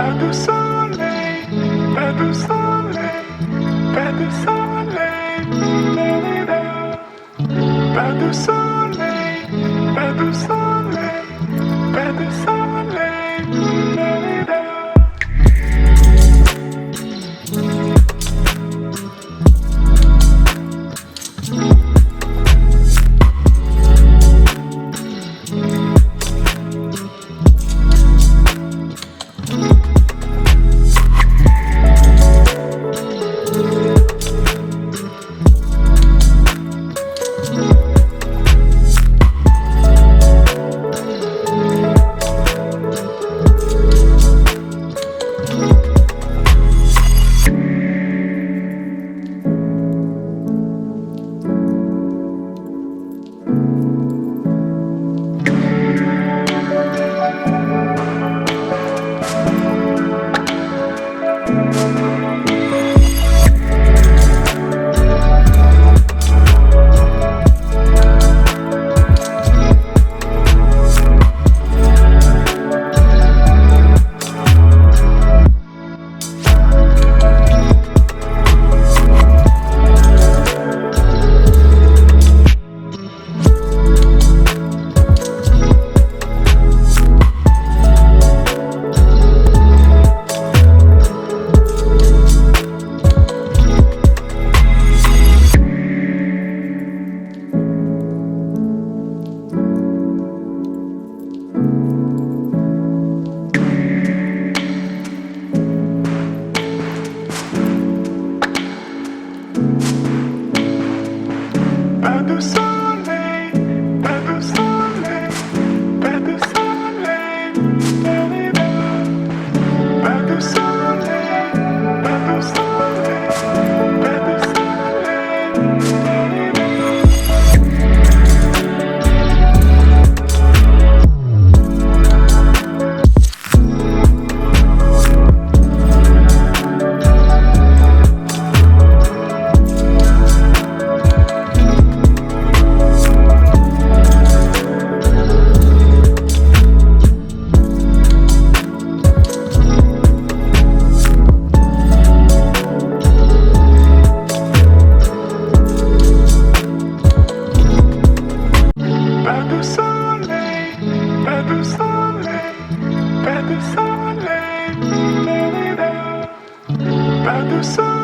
pas de soleil, pas de soleil, pas de soleil, pas de soleil, pas de soleil, pas de soleil, pas de soleil, pas de soleil, pas de soleil, pas de soleil, pas de soleil, pas de pas de soleil, pas de soleil, pas de soleil, pas de soleil.